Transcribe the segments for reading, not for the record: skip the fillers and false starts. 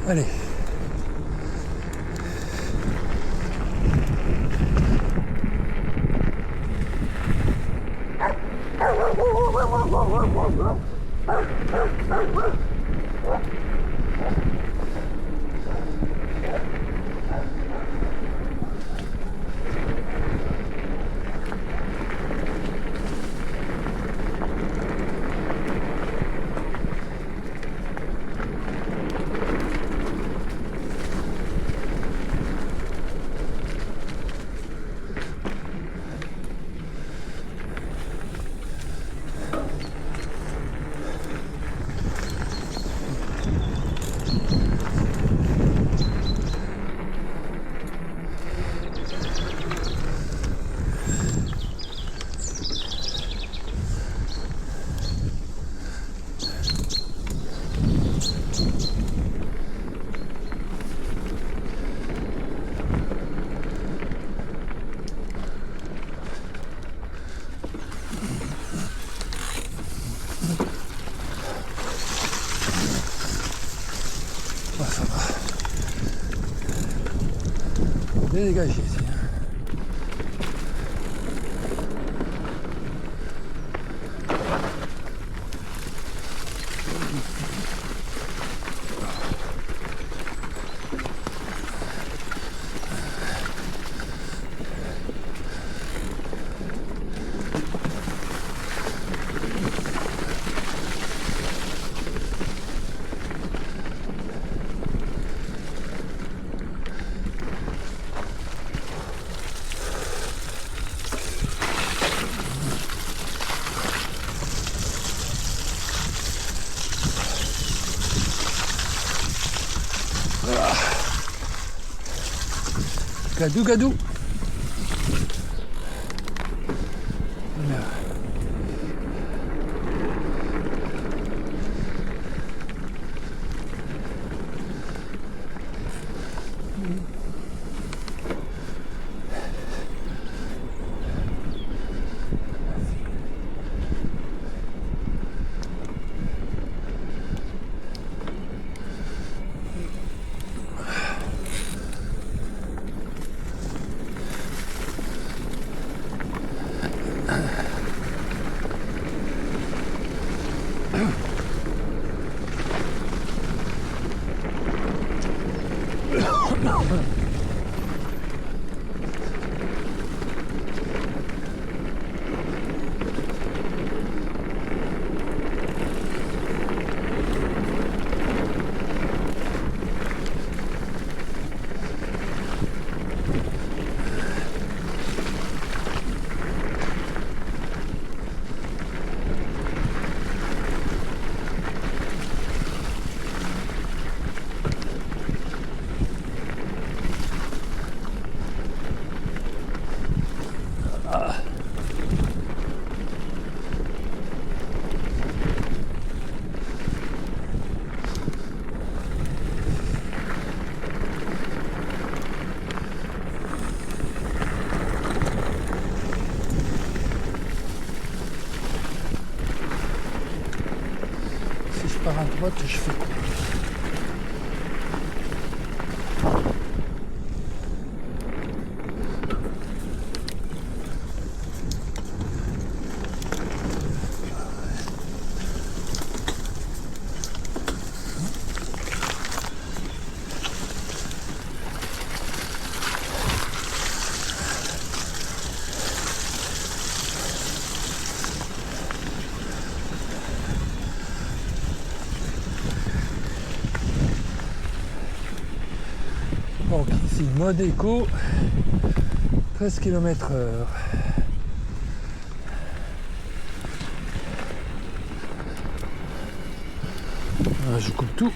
Allez. Ça va. Dégagé ici. Gadou, gadou. Par à droite, je fais quoi? Donc ici, mode éco, 13 km/h. Voilà, je coupe tout.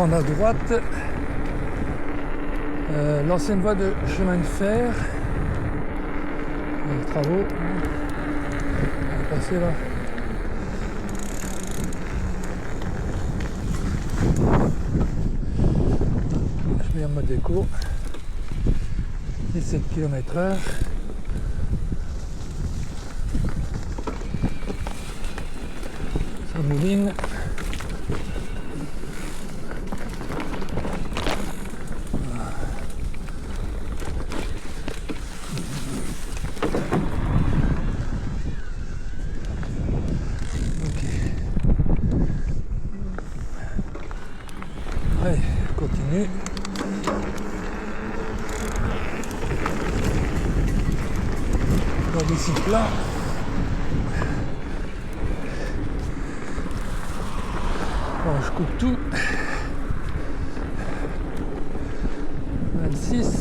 prendre à droite l'ancienne voie de chemin de fer. Les travaux. On va passer là. Je mets en mode éco. 17 km/h. Ça mouline. Allez, continue. Dans des sites plats. Bon, je coupe tout. 26.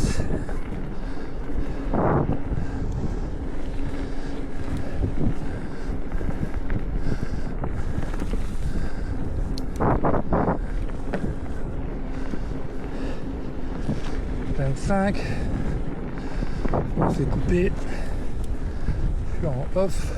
On s'est coupé. Je suis en off.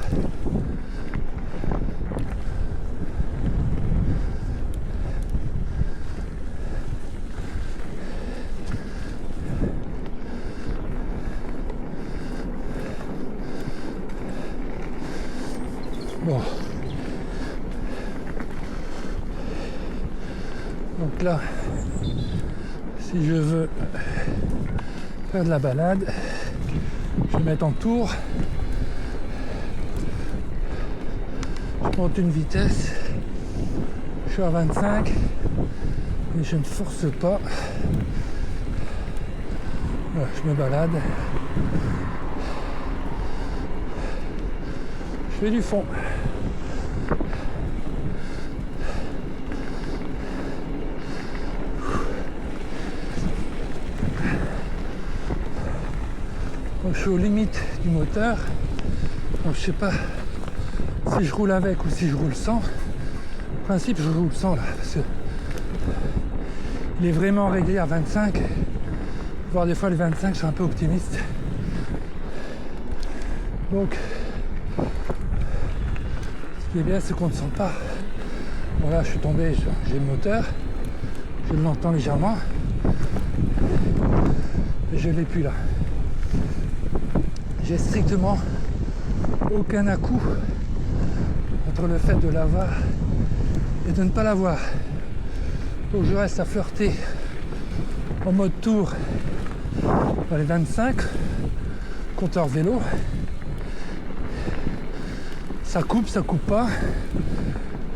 Bon. Donc là, si je veux faire de la balade, je vais mettre en tour, je monte une vitesse, je suis à 25 et je ne force pas. Voilà, je me balade, je fais du fond. Donc, je suis aux limites du moteur, donc je sais pas si je roule avec ou si je roule sans. En principe, je roule sans là, parce que il est vraiment réglé à 25, voire des fois les 25, je suis un peu optimiste. Donc, ce qui est bien, c'est qu'on ne sent pas. Voilà, je suis tombé, j'ai le moteur, je l'entends légèrement, et je l'ai plus là. J'ai strictement aucun à-coup entre le fait de l'avoir et de ne pas l'avoir. Donc je reste à flirter en mode tour dans les 25, compteur vélo. Ça coupe pas.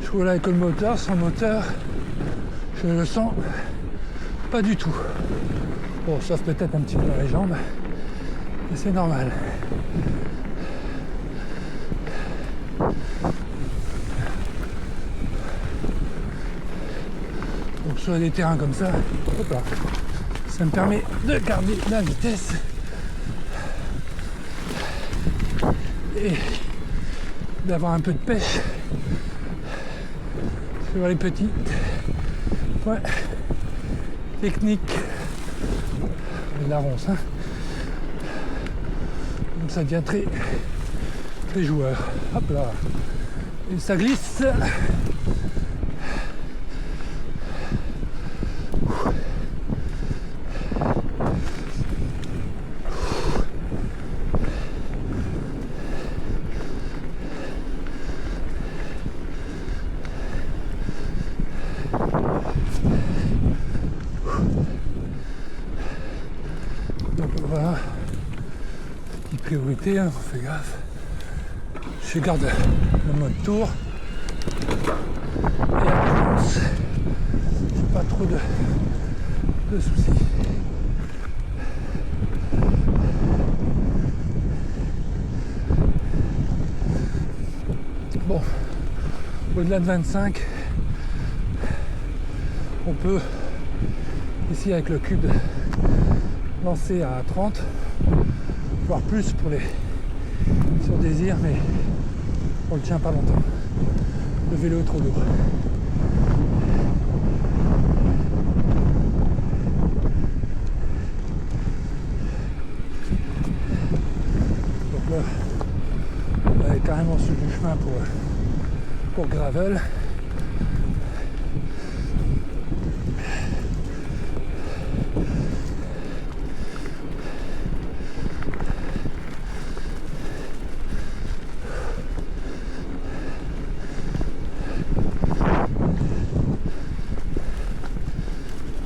Je roule avec le moteur, sans moteur, je ne le sens pas du tout. Bon, sauf peut-être un petit peu dans les jambes, mais c'est normal. Donc sur des terrains comme ça, hop là, ça me permet de garder la vitesse et d'avoir un peu de pêche sur les petits points techniques de la ronce. Hein. Donc ça devient très joueur. Hop là. Et ça glisse. Donc voilà. Petite priorité, hein, on fait gaffe. Je garde le mode tour et avance. J'ai pas trop de soucis. Bon, au-delà de 25, on peut ici avec le cube lancer à 30, voire plus pour les sur désir, mais on le tient pas longtemps. Le vélo est trop lourd. chemin pour gravel.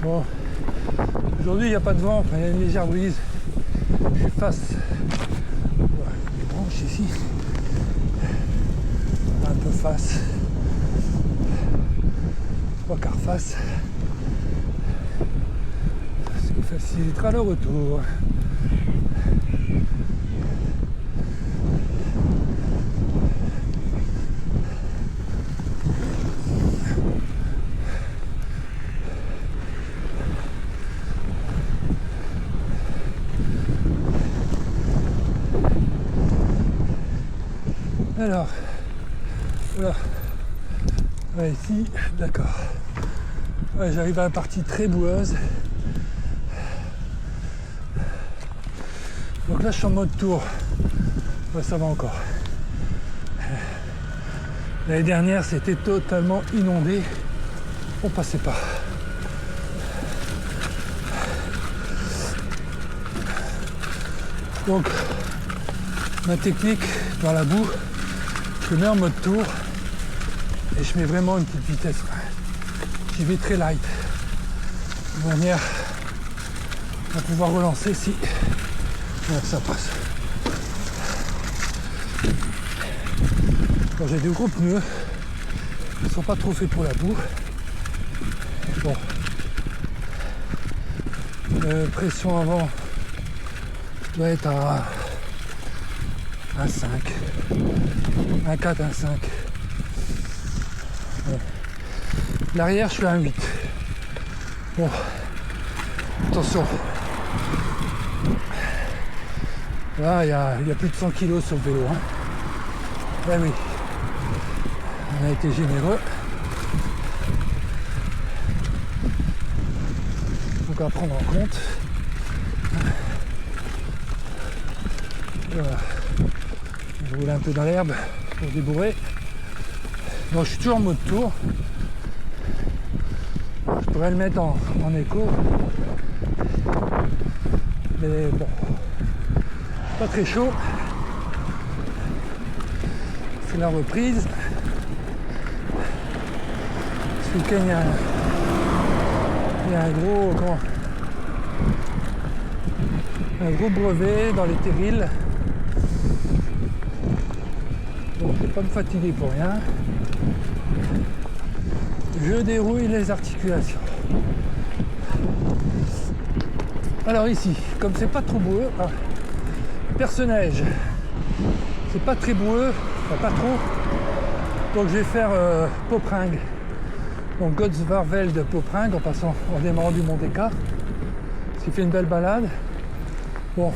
Bon, aujourd'hui il n'y a pas de vent, il y a une légère brise. Je suis face les branches ici, un peu face, 3/4 face, ce qui facilitera le retour. Alors, voilà, ouais, ici, d'accord. Ouais, j'arrive à la partie très boueuse. Donc là, je suis en mode tour. Ouais, ça va encore. L'année dernière, c'était totalement inondé. On passait pas. Donc, ma technique dans la boue, je mets en mode tour et je mets vraiment une petite vitesse. J'y vais très light, de manière à pouvoir relancer si ça passe. Quand j'ai des gros pneus, ils sont pas trop faits pour la boue. Bon, pression avant doit être à 1,5, 1,4, 1,5. Ouais. L'arrière, je suis à 1,8. Bon, attention. Là, il y a plus de 100 kg sur le vélo. Hein. Eh oui, on a été généreux. Donc à prendre en compte. Voilà. Je roule un peu dans l'herbe pour débourrer. Donc je suis toujours en mode tour. Je pourrais le mettre en écho. Mais bon, pas très chaud. C'est la reprise. Ce week-end, il y a un gros brevet dans les terrils. Donc je ne vais pas me fatiguer pour rien. Je dérouille les articulations. Alors ici, comme c'est pas trop boueux, perce-neige, c'est pas très boueux, enfin, pas trop. Donc je vais faire Popringue. Donc Godsvarvel de Popringue en démarrant du Mont Descartes. Ce qui fait une belle balade. Bon.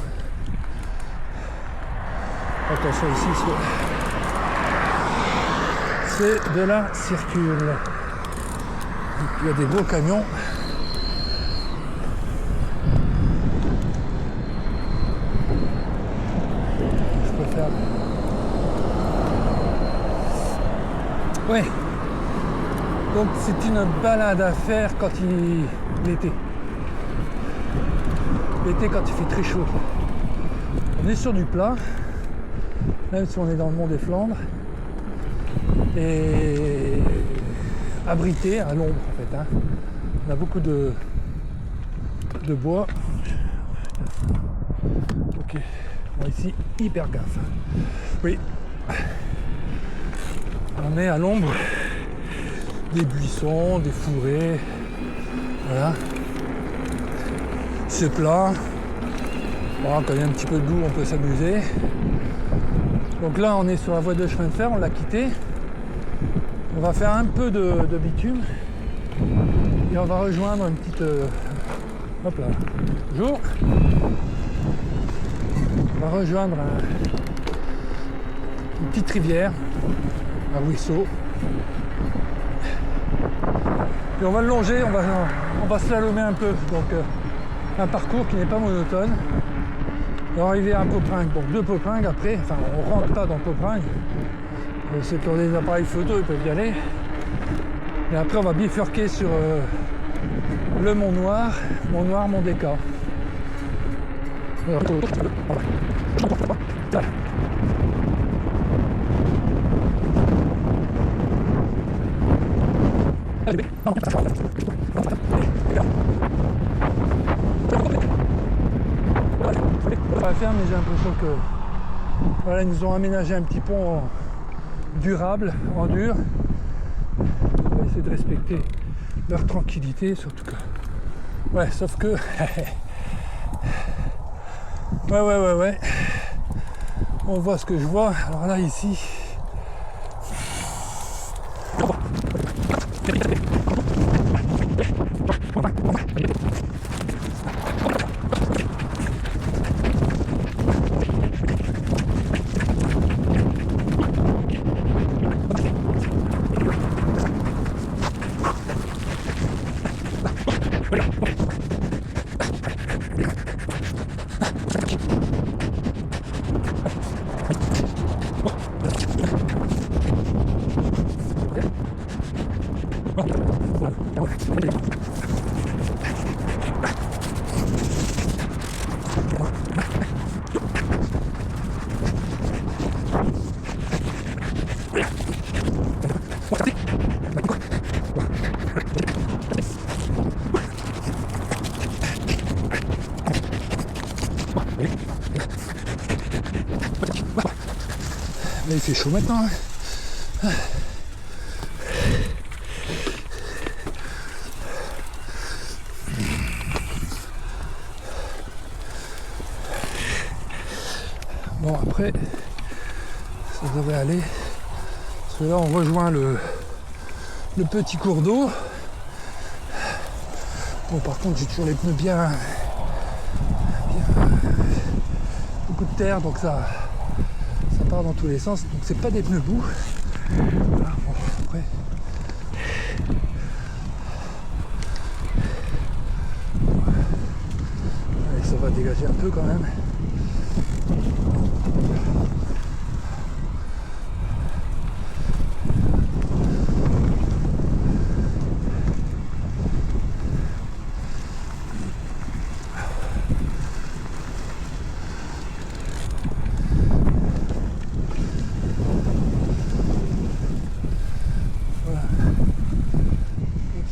Attention ici, c'est de la circule. Il y a des gros camions. Je peux faire. Oui. Donc c'est une balade à faire l'été. L'été quand il fait très chaud. On est sur du plat, même si on est dans le Mont des Flandres. Et abrité à l'ombre en fait. Hein. On a beaucoup de bois. Ok, bon, ici hyper gaffe. Oui, on est à l'ombre des buissons, des fourrés. Voilà, c'est plat. Bon, quand il y a un petit peu de boue, on peut s'amuser. Donc là, on est sur la voie de chemin de fer, on l'a quitté. On va faire un peu de bitume et on va rejoindre une petite hop là, bonjour. On va rejoindre une petite rivière, un ruisseau. Et on va le longer, on va slalomer un peu, donc un parcours qui n'est pas monotone. Et on va arriver à Popringue, donc 2 Popringues après, enfin on rentre pas dans Popringue, Ceux qui ont des appareils photo, ils peuvent y aller. Et après, on va bifurquer sur le Mont Noir, Mont Déca. Pas à faire, mais j'ai l'impression que voilà, ils nous ont aménagé un petit pont durable, en dur. On va essayer de respecter leur tranquillité, surtout que. Ouais, sauf que. ouais. On voit ce que je vois. Alors là, ici. Là, il fait chaud maintenant. Hein. Bon, après, ça devrait aller. Parce que là, on rejoint le petit cours d'eau. Bon, par contre, j'ai toujours les pneus bien beaucoup de terre, donc ça part dans tous les sens. Donc, c'est pas des pneus boue. Voilà, bon, après. Allez, ça va dégager un peu quand même.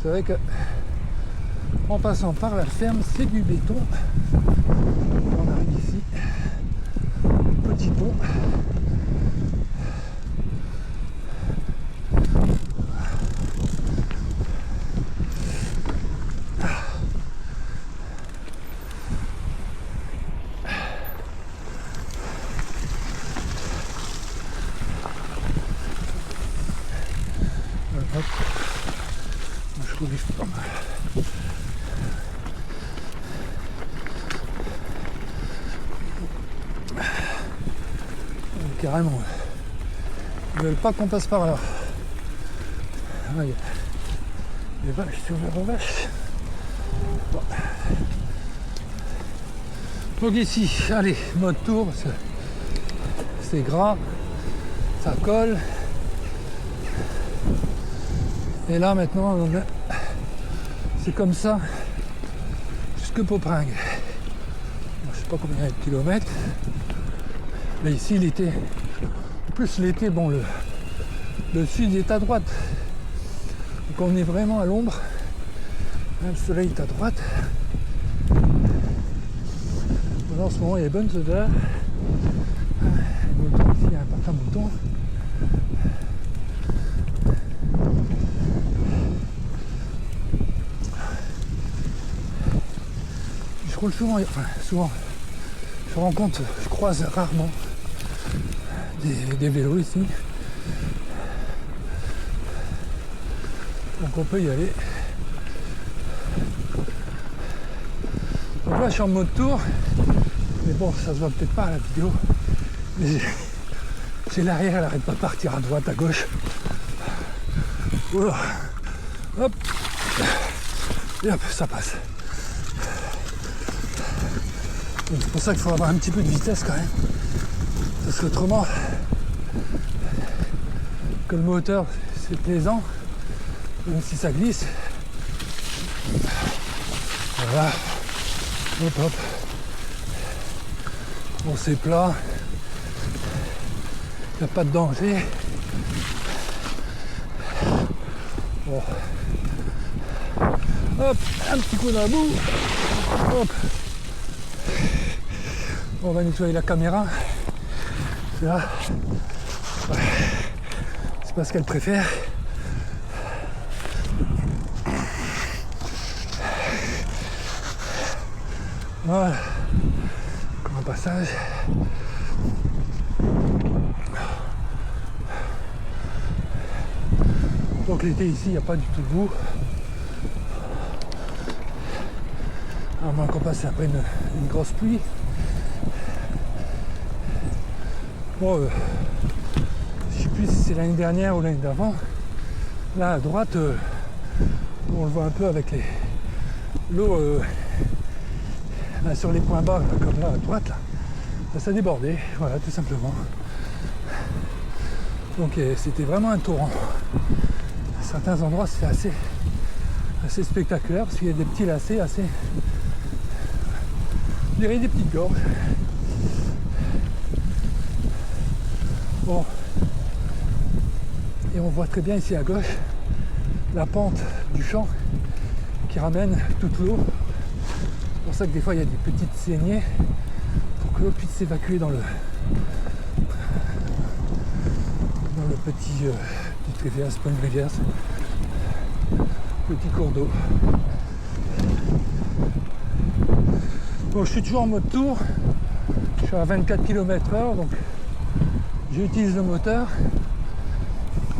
C'est vrai que en passant par la ferme, c'est du béton. On arrive ici, petit pont. Hop. Je corrige pas mal. Carrément. Ils veulent pas qu'on passe par là. Ah, les vaches sur les vaches. Bon. Donc ici, allez, mode tour, parce que c'est gras, ça colle. Et là maintenant, c'est comme ça jusque Popringue. Je sais pas combien il y a de kilomètres. Mais ici l'été, plus l'été, bon le sud est à droite. Donc on est vraiment à l'ombre. Le soleil est à droite. En ce moment il y a des bonnes odeurs. Ici il y a un parc à moutons. Je roule souvent, je rencontre, je croise rarement des vélos ici. Donc on peut y aller. Donc là je suis en mode tour. Mais bon, ça se voit peut-être pas à la vidéo. Mais j'ai l'arrière, elle arrête pas de partir à droite, à gauche. Voilà. Hop. Et hop, ça passe. Donc c'est pour ça qu'il faut avoir un petit peu de vitesse quand même. Parce qu'autrement, que le moteur c'est plaisant, même si ça glisse. Voilà. Hop hop. Bon, c'est plat. Il n'y a pas de danger. Bon. Hop, un petit coup dans la boue. Hop. On va nettoyer la caméra. C'est là. Ouais. C'est pas ce qu'elle préfère. Voilà. Comme un passage. Donc l'été ici, il n'y a pas du tout de boue. À moins qu'on passe après une grosse pluie. Bon, je ne sais plus si c'est l'année dernière ou l'année d'avant. Là à droite, on le voit un peu avec l'eau sur les points bas, comme là à droite, là, ça débordait, voilà, tout simplement. Donc c'était vraiment un torrent. À certains endroits, c'est assez spectaculaire parce qu'il y a des petits lacets assez. On dirait des petites gorges. Bon. Et on voit très bien ici à gauche la pente du champ qui ramène toute l'eau. C'est pour ça que des fois il y a des petites saignées pour que l'eau puisse s'évacuer dans le petite rivière, c'est pas une rivière, c'est petit cours d'eau. Bon, je suis toujours en mode tour, je suis à 24 km/h, donc j'utilise le moteur.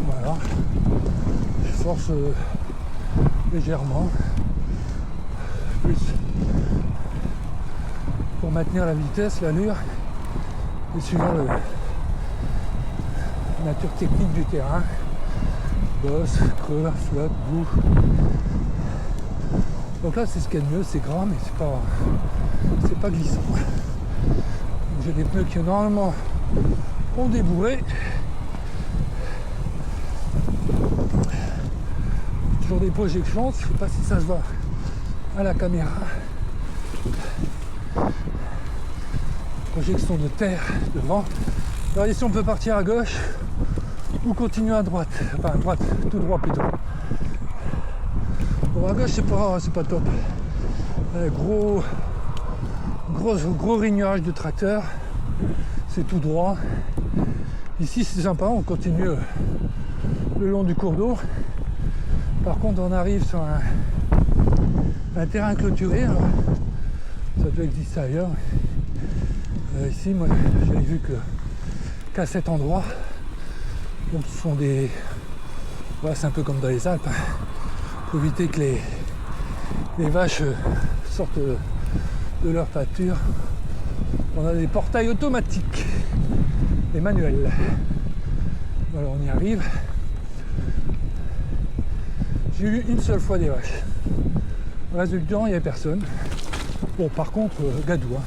Voilà, je force légèrement, plus pour maintenir la vitesse, l'allure, et suivant la nature technique du terrain, bosse, creux, flotte, boue. Donc là c'est ce qu'il y a de mieux, c'est gras mais c'est pas glissant. Donc, j'ai des pneus qui normalement ont débourré. Toujours des projections, je sais pas si ça se voit à la caméra. Projection de terre devant. Alors ici on peut partir à gauche ou continuer à droite. Enfin à droite, tout droit plutôt. Bon à gauche c'est pas top. Gros rignage de tracteur. C'est tout droit. Ici c'est sympa, on continue le long du cours d'eau. Par contre on arrive sur un terrain clôturé. Alors, ça doit exister ailleurs. Ici moi j'avais vu qu'à cet endroit, donc ce sont des. Voilà, c'est un peu comme dans les Alpes. Pour éviter que les vaches sortent de leur pâture. On a des portails automatiques, des manuels. Voilà, on y arrive. J'ai eu une seule fois des vaches. Le reste du temps, il n'y avait personne. Bon, par contre, Gadou.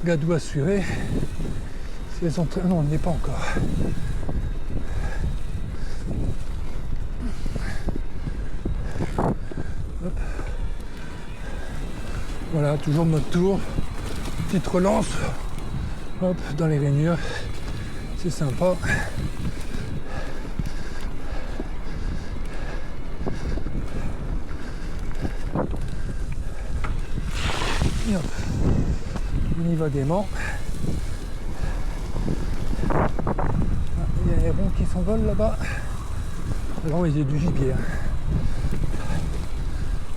Gadou assuré. Si elles sont très. Non, on n'y est pas encore. Hop. Voilà, toujours mode tour. Petite relance. Hop, dans les rainures. C'est sympa. Et hop. On y va gaiement. Il y a les ronds qui s'envolent là-bas. Alors il y a du gibier.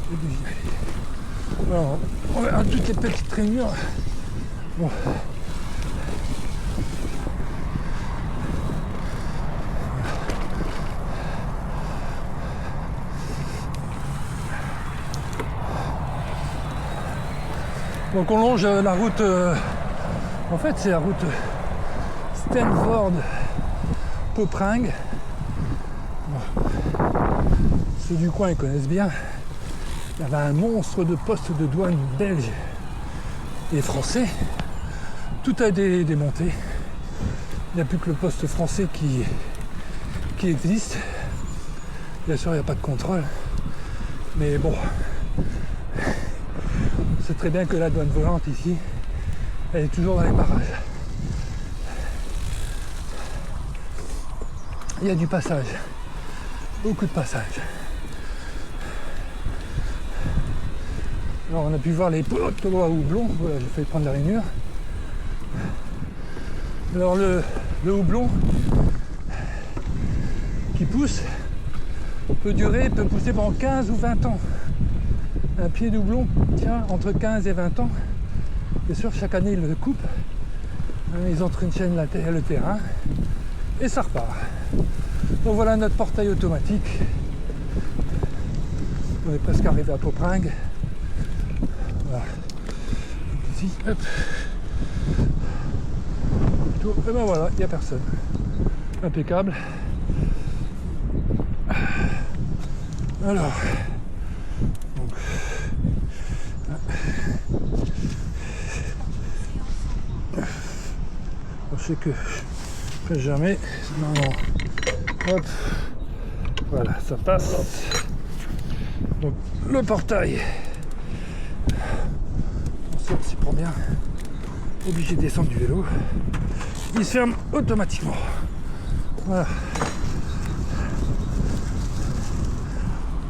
Il y a du gibier. Alors, on va toutes les petites rainures. Bon. Donc on longe la route, en fait c'est la route Stanford-Popringue. Bon. Ceux du coin ils connaissent bien. Il y avait un monstre de poste de douane belge et français. Tout a été démonté. Il n'y a plus que le poste français qui qui existe. Bien sûr, il n'y a pas de contrôle. Mais bon, c'est très bien que la douane volante ici, elle est toujours dans les parages. Il y a du passage, beaucoup de passage. Alors on a pu voir les poteaux à houblon, voilà, j'ai failli prendre la rainure. Alors le houblon qui pousse peut pousser pendant 15 ou 20 ans. Un pied de houblon tient entre 15 et 20 ans. Bien sûr, chaque année ils le coupent, ils entretiennent le terrain et ça repart. Donc voilà notre portail automatique. On est presque arrivé à Popringue. Voilà. Ici, hop. Et ben voilà, il n'y a personne. Impeccable. Alors, donc, je sais que je fais jamais. Non. Hop. Voilà, ça passe. Donc le portail. On s'y prend bien. Obligé de descendre du vélo. Il se ferme automatiquement. Voilà.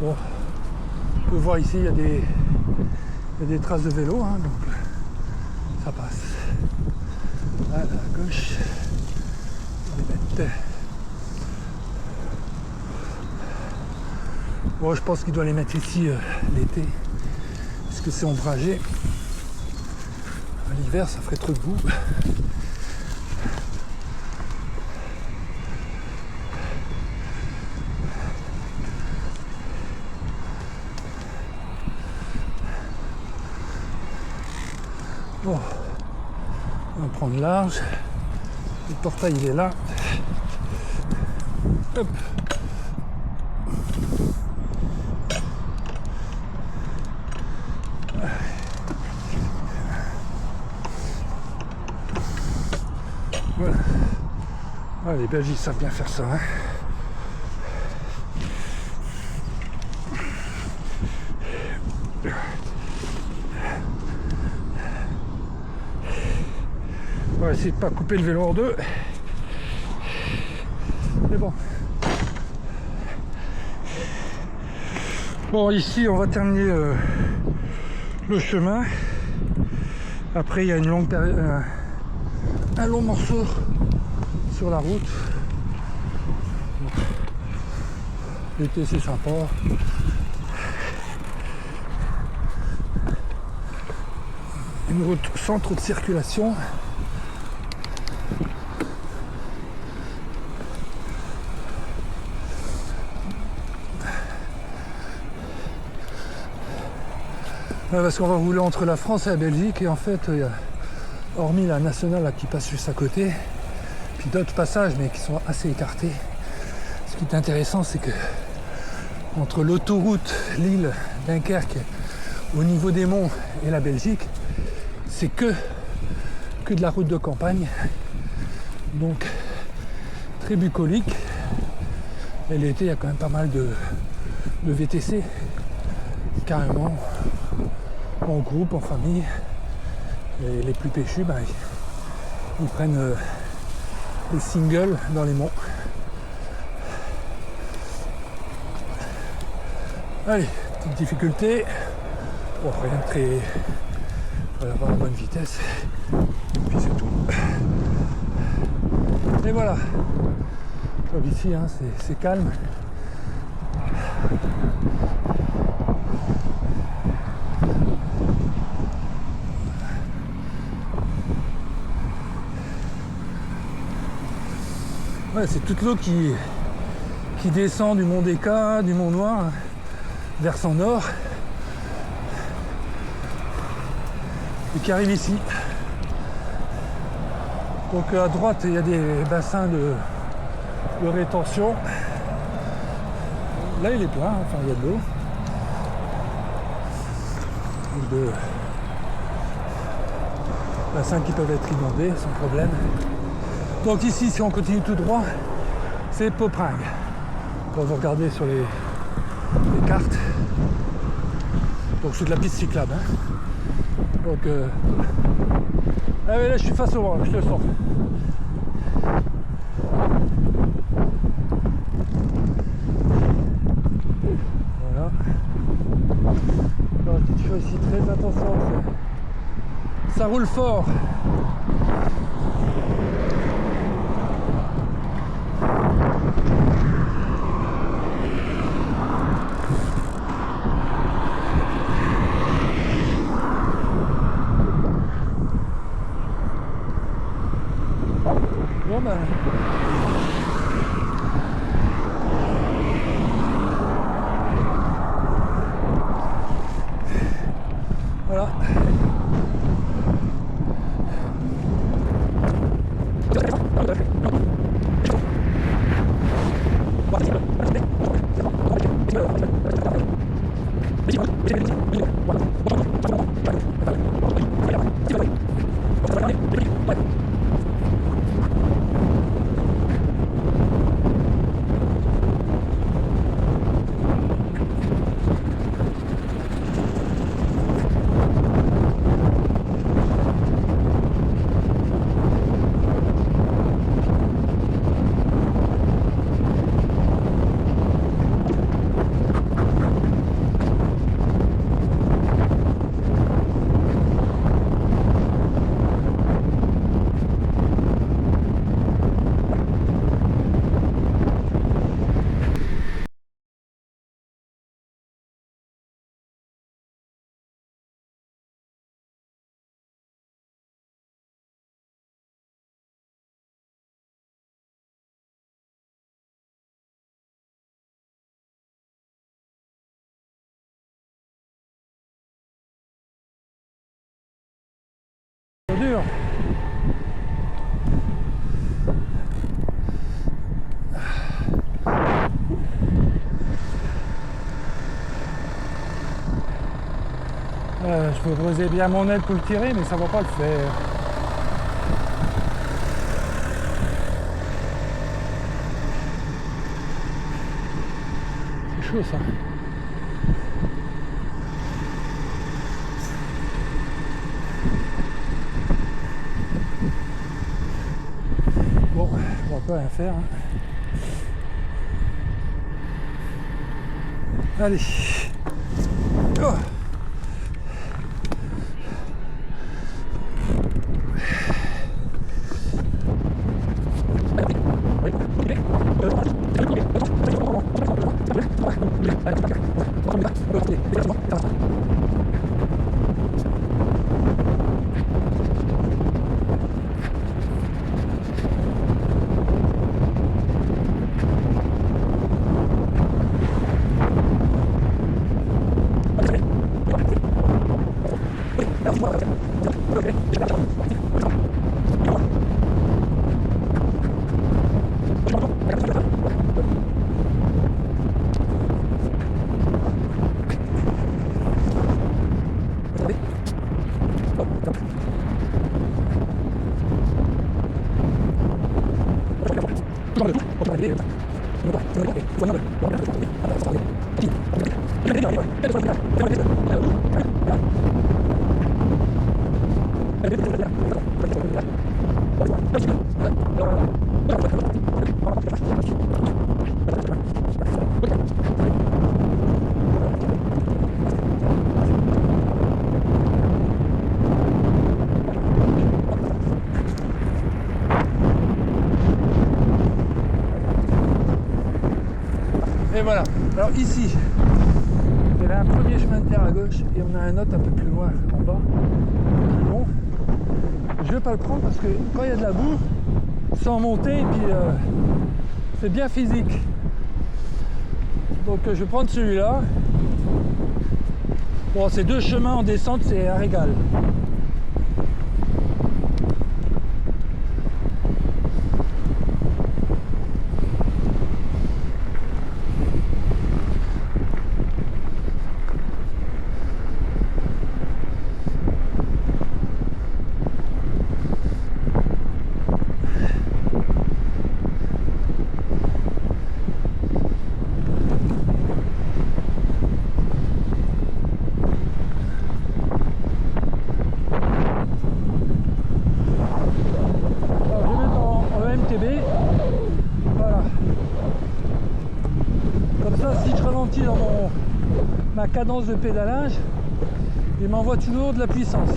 Bon, on peut voir ici, il y a des traces de vélo, hein, donc ça passe. Là, à gauche, les bêtes. Bon, je pense qu'il doit les mettre ici l'été, parce que c'est ombragé. À l'hiver, ça ferait trop de boue. Bon, on va prendre large. Le portail il est là. Hop. Voilà. Ah, les Belges ils savent bien faire ça. Hein. On va essayer de ne pas couper le vélo en deux. Mais bon. Bon, ici, on va terminer le chemin. Après, il y a une longue période, un long morceau sur la route. L'été, c'est sympa. Une route sans trop de circulation. Parce qu'on va rouler entre la France et la Belgique et en fait, il y a, hormis la nationale là, qui passe juste à côté, puis d'autres passages mais qui sont assez écartés. Ce qui est intéressant, c'est que entre l'autoroute Lille-Dunkerque au niveau des monts et la Belgique, c'est que de la route de campagne, donc très bucolique. Et l'été, il y a quand même pas mal de VTC, carrément. En groupe, en famille, et les plus péchus, ben, ils prennent les singles dans les monts. Allez, petite difficulté. Bon, rien de très... Il faut avoir la bonne vitesse. Et puis c'est tout. Et voilà. Donc ici, hein, c'est calme. Ouais, c'est toute l'eau qui descend du mont Déca, du mont Noir, vers son nord, et qui arrive ici. Donc à droite, il y a des bassins de rétention. Là, il est plein, enfin il y a de l'eau. De bassins qui peuvent être inondés sans problème. Donc ici, si on continue tout droit, c'est Popringue. quand vous regardez sur les cartes. Donc c'est de la piste cyclable. Hein. Donc ah mais là je suis face au vent, je te le sens. Voilà. Alors petite chose ici, très attention, ça roule fort. Bon ben. Voilà. C'est dur. Je peux poser bien mon aile pour le tirer, mais ça va pas le faire. C'est chaud ça. Bon, on va pas rien faire. Hein. Allez. Oh. Et voilà. Alors ici, il y avait un premier chemin de terre à gauche et on a un autre un peu plus loin en bas, plus long. Je vais pas le prendre parce que quand il y a de la boue, sans monter, et puis c'est bien physique. Donc je vais prendre celui-là. Bon, ces deux chemins en descente, c'est un régal. ma cadence de pédalage, il m'envoie toujours de la puissance.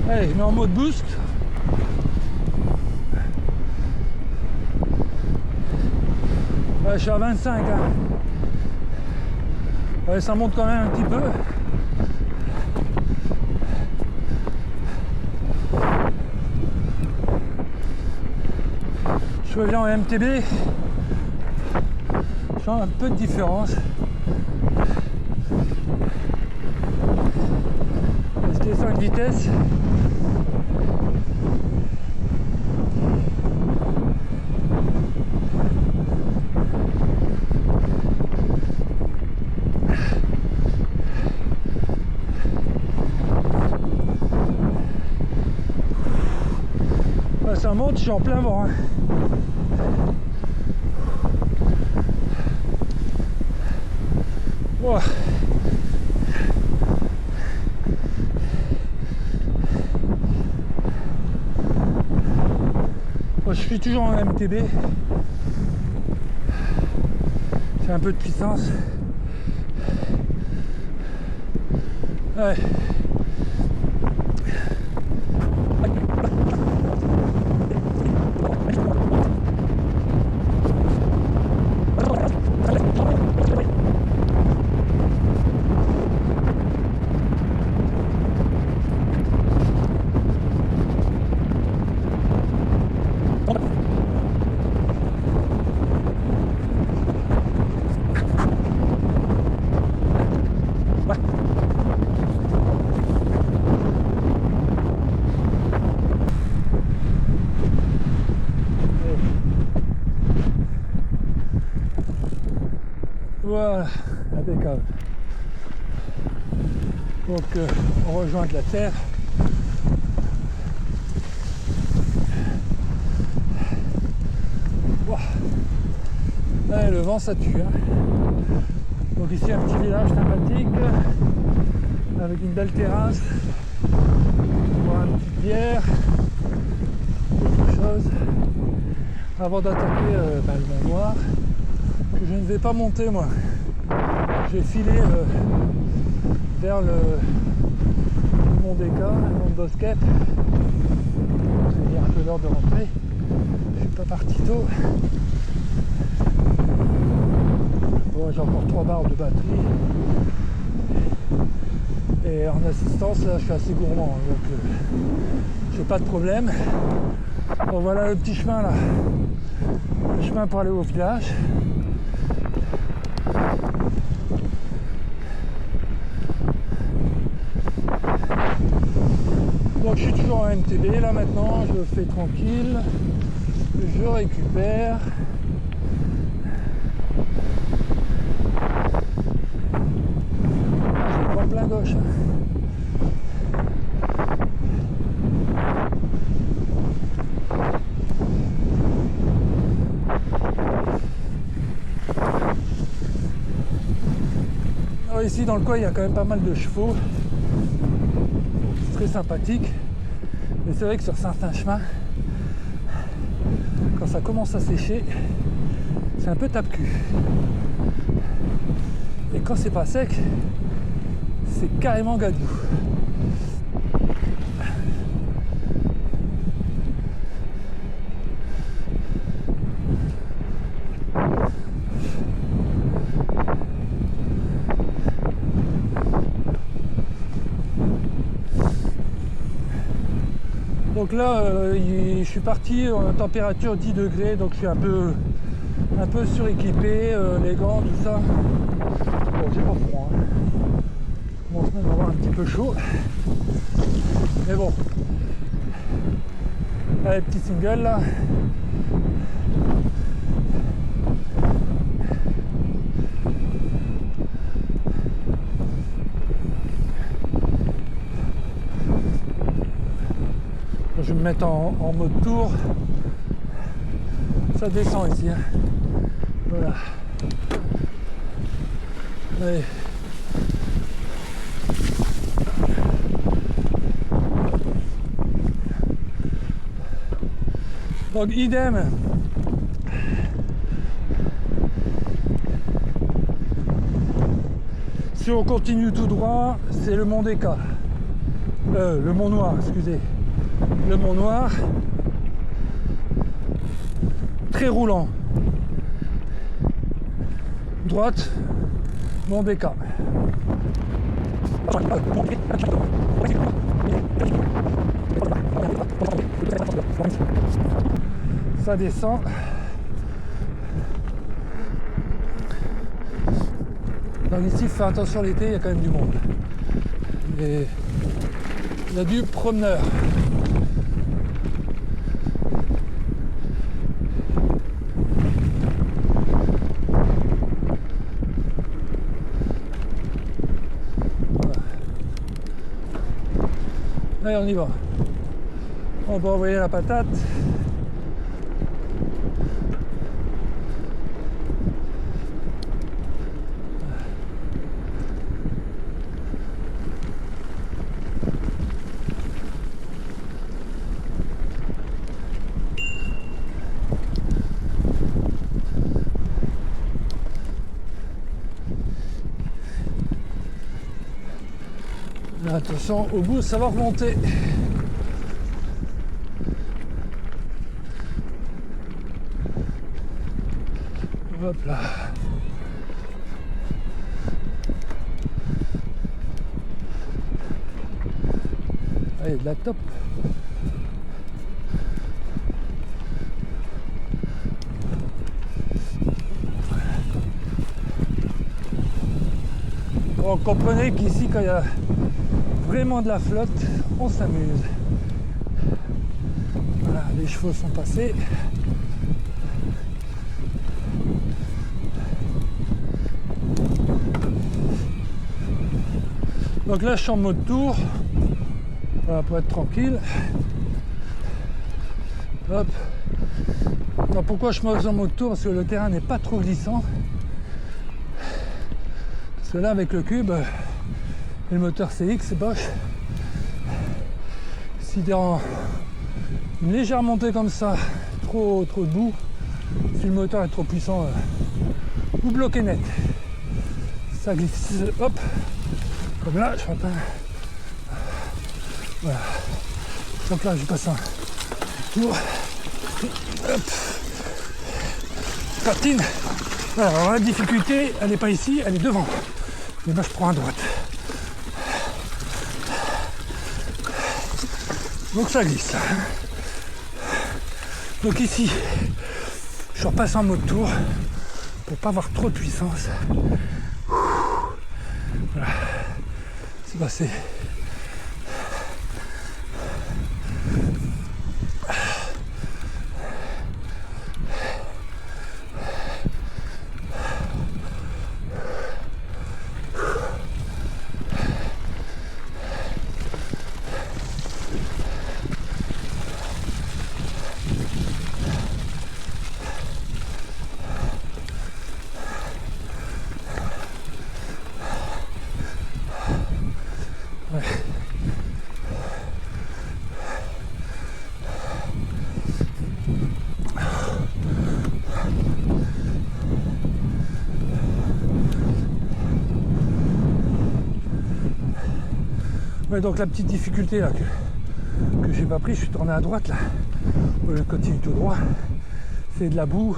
Allez, je mets en mode boost. Ouais, je suis à 25. Hein. Ouais, ça monte quand même un petit peu. Je reviens en MTB. Je sens un peu de différence. J'étais sur une vitesse. Ça monte, je suis en plein vent. Hein. Wow. Bon, je suis toujours en MTB. C'est un peu de puissance. Ouais. Voilà, impeccable. Donc on rejoint de la terre. Wow. Ouais, le vent ça tue. Hein. Donc ici un petit village sympathique avec une belle terrasse. On voit une petite bière, autre chose. Avant d'attaquer le Mont Noir, que je ne vais pas monter moi. Je vais filer vers le Mont Déca, le Mont Bosquet. C'est un peu l'heure de rentrer. Je suis pas parti tôt. Bon, j'ai encore 3 barres de batterie. Et en assistance, là, je suis assez gourmand, hein, donc j'ai pas de problème. Bon, voilà le petit chemin là. Le chemin pour aller au village. Donc je suis toujours en MTB là maintenant, je fais tranquille, je récupère. Je prends plein gauche. Alors ici dans le coin il y a quand même pas mal de chevaux. C'est très sympathique. Mais c'est vrai que sur certains chemins, quand ça commence à sécher, c'est un peu tape-cul. Et quand c'est pas sec, c'est carrément gadou. Donc là, je suis parti en température 10 degrés, donc je suis un peu suréquipé, les gants, tout ça. Bon, j'ai pas froid. Hein. Bon, on va avoir un petit peu chaud. Mais bon. Allez, petit single là. Je vais me mettre en mode tour. Ça descend ici. Hein. Voilà. Allez. Donc idem. Si on continue tout droit, c'est le mont Deka. Le mont Noir, excusez. Le mont Noir. Très roulant. Droite, mont Deka. Ça descend. Donc ici, faire attention l'été, il y a quand même du monde. Et il y a du promeneur. Allez, on y va. On peut envoyer la patate. Attention, au bout, ça va remonter. Hop là. Allez, de la top. Bon, comprenez qu'ici, quand il y a vraiment de la flotte, on s'amuse. Voilà, les chevaux sont passés. Donc là, je suis en mode tour. Voilà, pour être tranquille. Hop. Alors pourquoi je me en mode tour? Parce que le terrain n'est pas trop glissant. Parce que là, avec le cube et le moteur CX, c'est Bosch. Si t'es en une légère montée comme ça, trop de boue, si le moteur est trop puissant, vous bloquez net. Ça glisse. Hop. Comme là, je fais un... Voilà. Donc là, je passe un tour. Hop. Patine. Voilà, alors la difficulté, elle n'est pas ici, elle est devant. Et là, je prends à droite. Donc ça glisse. Donc ici, je repasse en mode tour pour pas avoir trop de puissance. Voilà. C'est passé. Ouais. Ouais, donc la petite difficulté là que j'ai pas pris, je suis tourné à droite là, au lieu de continuer tout droit, c'est de la boue,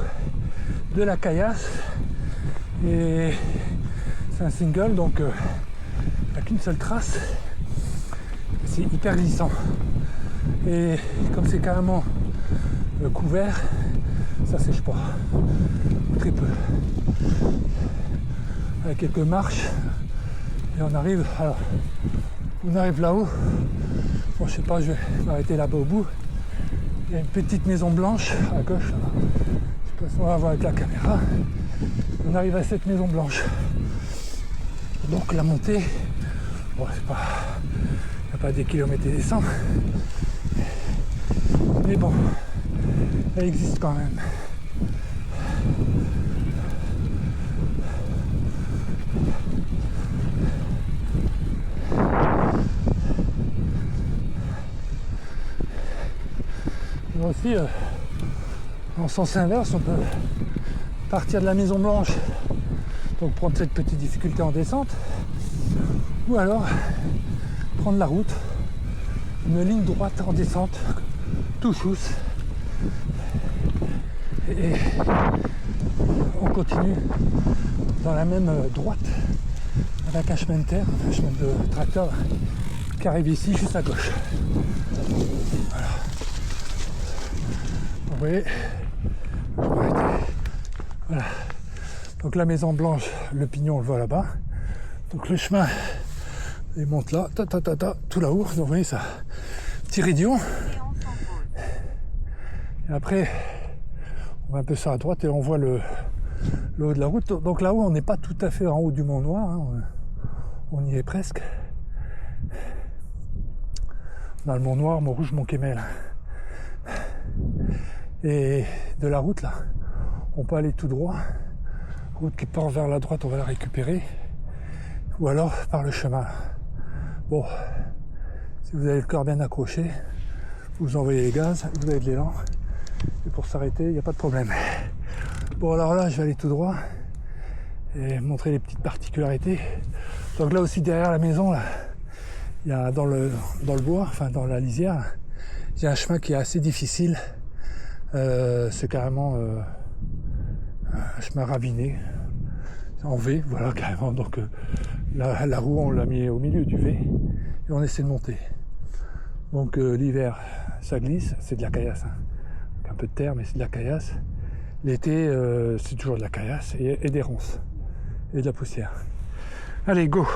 de la caillasse, et c'est un single, donc il n'y a qu'une seule trace, c'est hyper glissant, et comme c'est carrément couvert, ça sèche pas, très peu, avec quelques marches, et on arrive, alors on arrive là-haut. Bon, je sais pas, je vais m'arrêter là-bas au bout. Il y a une petite maison blanche à gauche. Je sais pas si on va voir avec la caméra. On arrive à cette maison blanche. Donc la montée, bon, c'est pas, il n'y a pas des kilomètres et des cents. Mais bon, elle existe quand même. aussi, en sens inverse, on peut partir de la Maison Blanche, donc prendre cette petite difficulté en descente, ou alors prendre la route, une ligne droite en descente, tout chousse, et on continue dans la même droite avec un chemin de terre, un chemin de tracteur qui arrive ici juste à gauche. Voilà. Vous voyez, je vais arrêter. Voilà. Donc la Maison Blanche, le pignon on le voit là-bas. Donc le chemin il monte là, tout là-haut. Donc vous voyez ça, petit rayon. Et après, on va un peu sur la droite et on voit le haut de la route. Donc là-haut, on n'est pas tout à fait en haut du Mont Noir, hein. On y est presque. Dans le Mont Noir, Mont Rouge, Mont Kemmel. Et de la route là, on peut aller tout droit. Route qui part vers la droite, on va la récupérer. Ou alors par le chemin. Bon, si vous avez le cœur bien accroché, vous envoyez les gaz, vous avez de l'élan. Et pour s'arrêter, il n'y a pas de problème. Bon, alors là, je vais aller tout droit et montrer les petites particularités. Donc là aussi, derrière la maison, là, il y a dans le bois, enfin dans la lisière, il y a un chemin qui est assez difficile. C'est carrément un chemin raviné, en V, voilà, carrément. Donc la roue, on l'a mis au milieu du V et on essaie de monter. Donc l'hiver, ça glisse, c'est de la caillasse. Hein. Un peu de terre, mais c'est de la caillasse. L'été, c'est toujours de la caillasse et des ronces et de la poussière. Allez, go!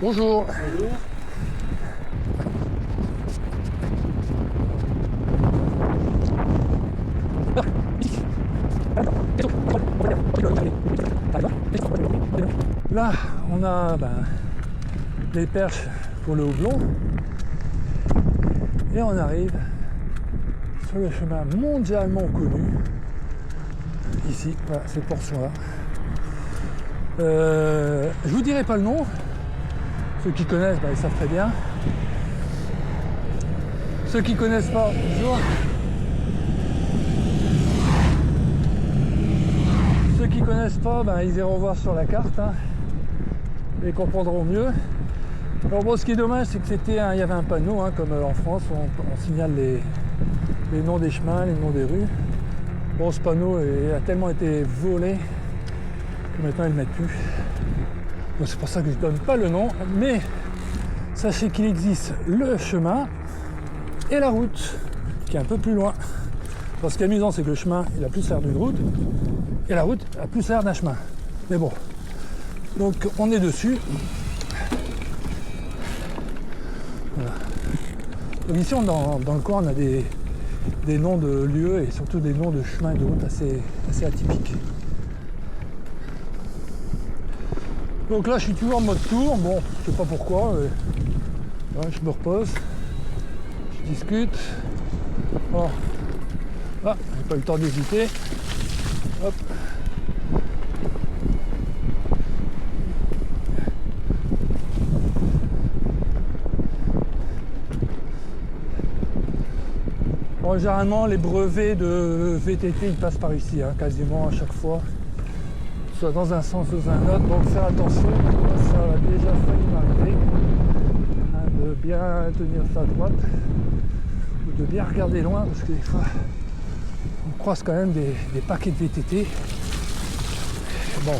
Bonjour! Bonjour. Là, on a les perches pour le houblon et on arrive sur le chemin mondialement connu ici, voilà, cette portion-là. Je vous dirai pas le nom, ceux qui connaissent, ils savent très bien. Ceux qui connaissent pas, bonjour. Ceux qui connaissent pas, ils iront voir sur la carte, hein, et comprendront mieux. Alors bon, ce qui est dommage, c'est que il y avait un panneau, hein, comme en France, on signale les noms des chemins, les noms des rues. Bon, ce panneau a tellement été volé que maintenant ils ne le mettent plus. Donc c'est pour ça que je ne donne pas le nom, mais sachez qu'il existe le chemin et la route, qui est un peu plus loin. Alors, ce qui est amusant, c'est que le chemin, il a plus l'air d'une route, et la route a plus l'air d'un chemin. Mais bon, donc on est dessus. Voilà. Donc ici, dans le coin, on a des noms de lieux et surtout des noms de chemins et de routes assez atypiques. Donc là, je suis toujours en mode tour. Bon, je sais pas pourquoi. Je me repose. Je discute. Bon. Ah, j'ai pas eu le temps d'hésiter. Hop. Bon, généralement, les brevets de VTT, ils passent par ici, hein, quasiment à chaque fois. Soit dans un sens ou dans un autre, donc faire attention. Ça a déjà failli m'arriver. Hein, de bien tenir sa droite. Ou de bien regarder loin, parce que des fois, on croise quand même des paquets de VTT. Bon,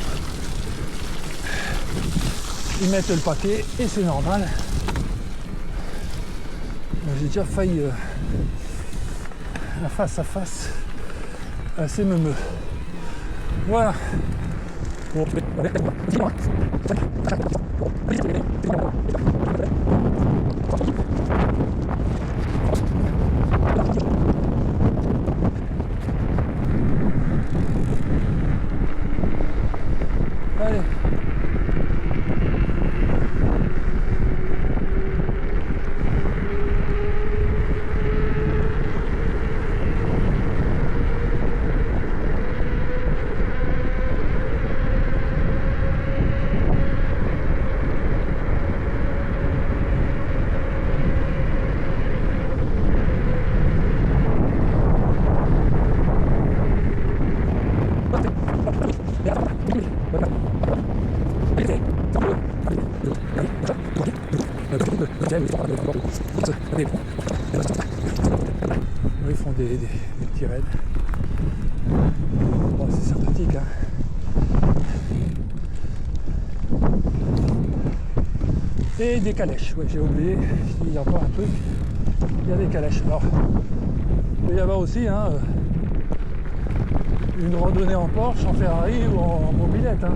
ils mettent le paquet et c'est normal. J'ai déjà failli un face à face assez meumeux. Voilà. Bon. Allez. Ils font des petits raids. Bon, c'est sympathique, hein. Et des calèches, ouais, j'ai oublié, il y a encore un truc, il y a des calèches. Alors, il peut y avoir aussi une randonnée en Porsche, en Ferrari ou en mobilette. Hein.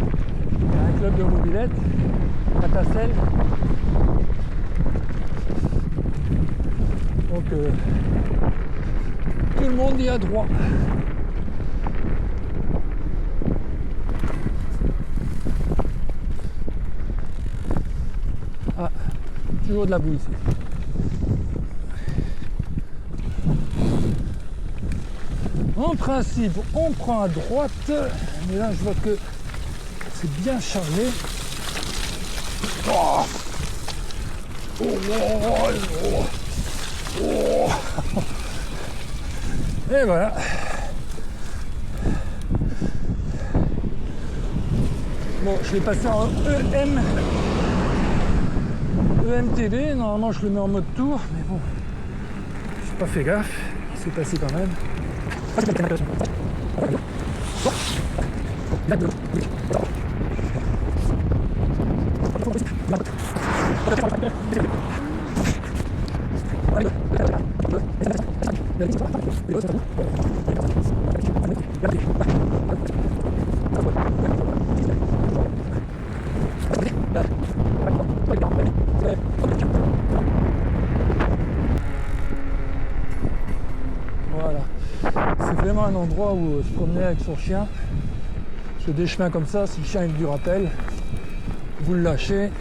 Il y a un club de mobilette à Tassel. Donc, tout le monde y a droit. Ah, toujours de la boue ici. En principe, on prend à droite, mais là je vois que c'est bien chargé. Oh, oh, oh, oh, oh. Et voilà. Bon, je l'ai passé en EMTB, normalement je le mets en mode tour, mais bon, j'ai pas fait gaffe, il s'est passé quand même. Voilà, c'est vraiment un endroit où se promener avec son chien. Parce que des chemins comme ça, si le chien il du rappel, vous le lâchez,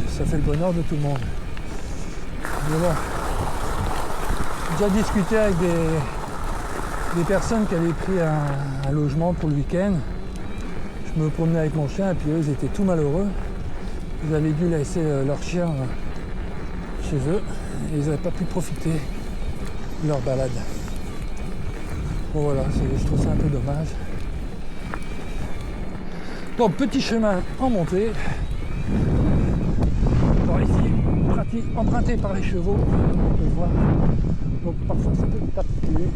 ça fait le bonheur de tout le monde. Mais bon, j'ai déjà discuté avec des personnes qui avaient pris un logement pour le week-end. Je me promenais avec mon chien et puis eux ils étaient tout malheureux. Ils avaient dû laisser leur chien chez eux et ils n'avaient pas pu profiter de leur balade. Bon voilà, je trouve ça un peu dommage. Donc petit chemin en montée. Alors ici, emprunté par les chevaux, on peut le voir. Donc parfois ça peut taper.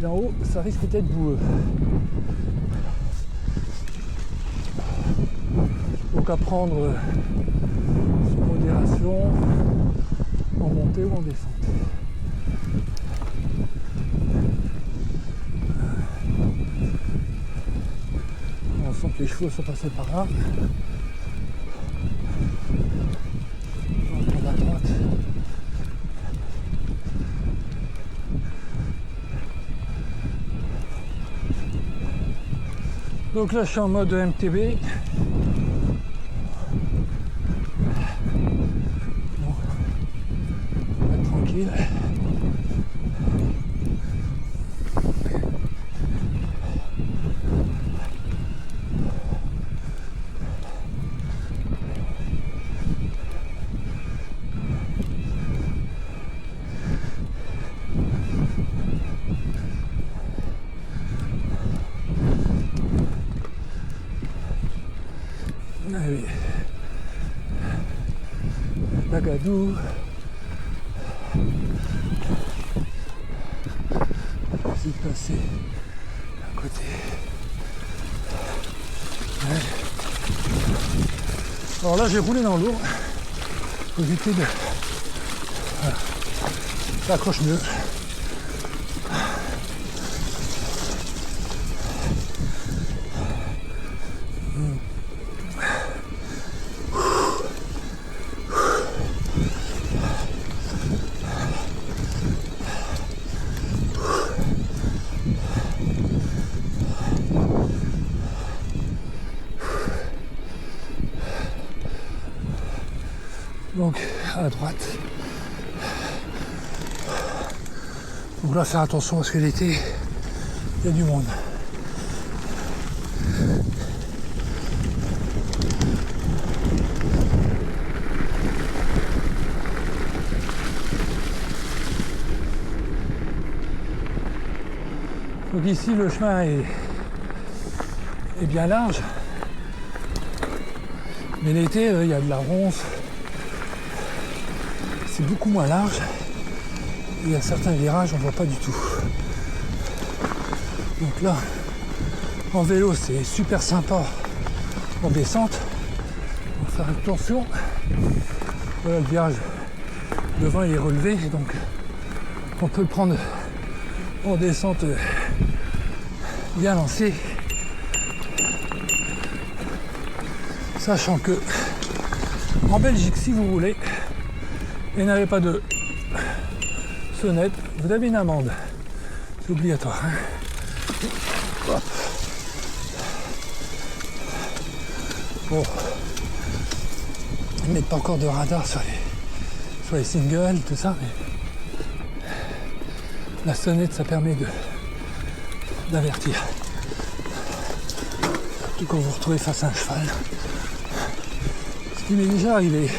Et en haut, ça risque d'être boueux. Donc à prendre sur modération, en montée ou en descente. On sent que les chevaux sont passés par là. On va prendre à droite. Donc là je suis en mode MTB. Bon, on va être tranquille. Ah oui. Lagadou. C'est passé à côté. Ouais. Alors là j'ai roulé dans l'eau pour éviter de... Voilà. Ça accroche mieux. Donc à droite. Donc là faire attention parce que l'été, il y a du monde. Donc ici le chemin est bien large. Mais l'été il y a de la ronce. c'est beaucoup moins large. Et il y a certains virages, on ne voit pas du tout. Donc là, en vélo, c'est super sympa en descente. On va faire attention. Voilà, le virage devant il est relevé, donc on peut le prendre en descente bien lancé. Sachant que en Belgique, si vous roulez et n'avez pas de sonnette, vous avez une amende. C'est obligatoire. Hop. Bon. Ils mettent pas encore de radar sur les singles, tout ça, mais la sonnette, ça permet d'avertir. Surtout quand vous vous retrouvez face à un cheval. Ce qui m'est déjà arrivé.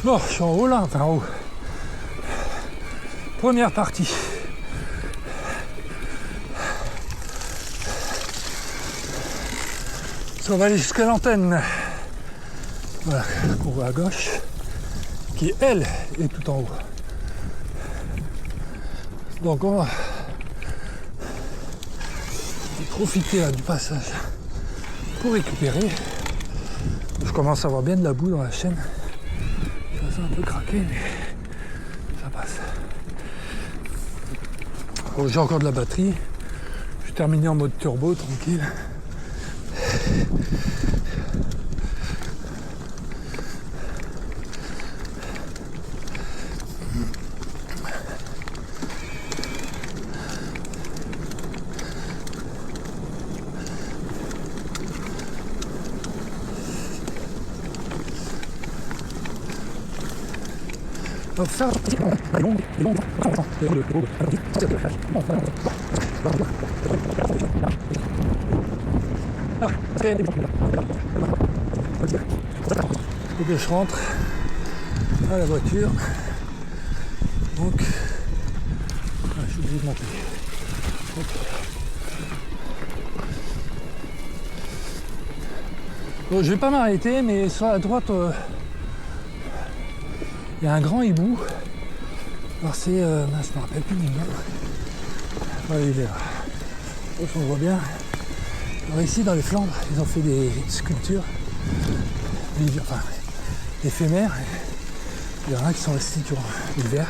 Bon, je suis en haut là, enfin en haut. Première partie. On va aller jusqu'à l'antenne. Voilà, qu'on voit à gauche. Qui, elle, est tout en haut. Donc on va profiter là, du passage pour récupérer. Je commence à avoir bien de la boue dans la chaîne. Ça sent un peu craqué, mais ça passe. Bon, j'ai encore de la batterie. Je suis terminé en mode turbo, tranquille. Donc ça, et que je rentre à la voiture. Donc, je suis obligé de monter. Hop. Bon, je vais pas m'arrêter, mais sur la droite, il y a un grand hibou. Alors c'est, je ne me rappelle plus du nom. Voilà, il est là. On voit bien. Alors ici, dans les Flandres, ils ont fait des sculptures, enfin, éphémères. Il y en a qui sont restés durant l'hiver.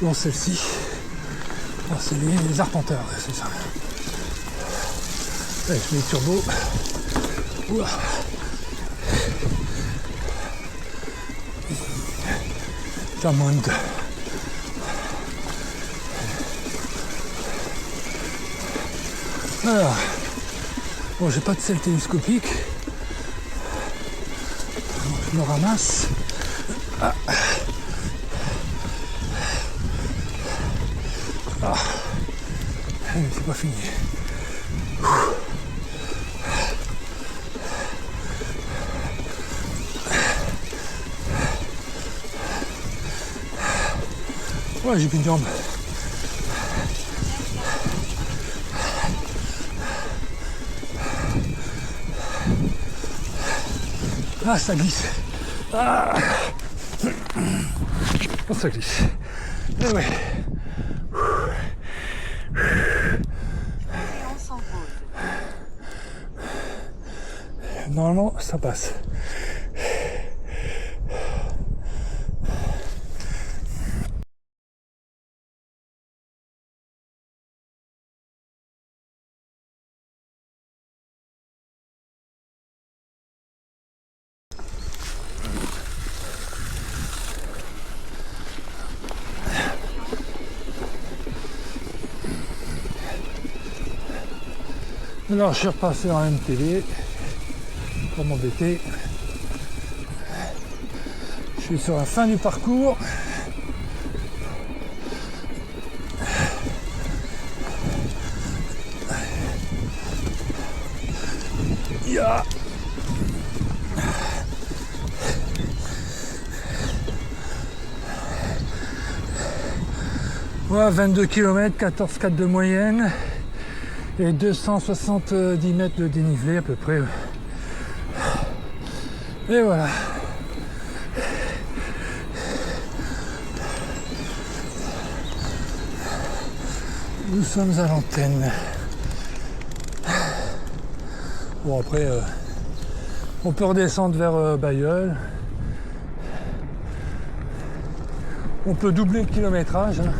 Dont celle-ci. Alors c'est les arpenteurs, c'est ça. Allez, je mets les turbos. Ouah. Jamond. Alors, bon, j'ai pas de selle télescopique. Donc, je me ramasse. Ah. Ah. Mais c'est pas fini. Ouais, j'ai plus de jambes. Ah, ça glisse. Ah. Oh, ça glisse. Eh ouais. Normalement, ça passe. Alors je suis repassé en MTV pour m'embêter. Je suis sur la fin du parcours. Yeah. Ouais, 22 km, 14,4 de moyenne. Et 270 mètres de dénivelé à peu près. Et voilà. Nous sommes à l'antenne. Bon après, on peut redescendre vers Bailleul. On peut doubler le kilométrage. Hein.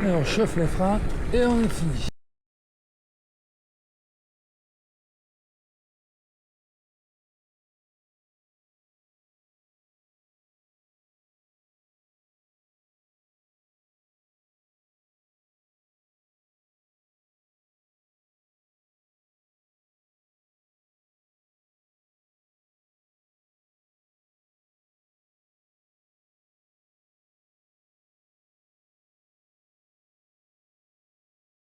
Et on chauffe les freins et on est fini.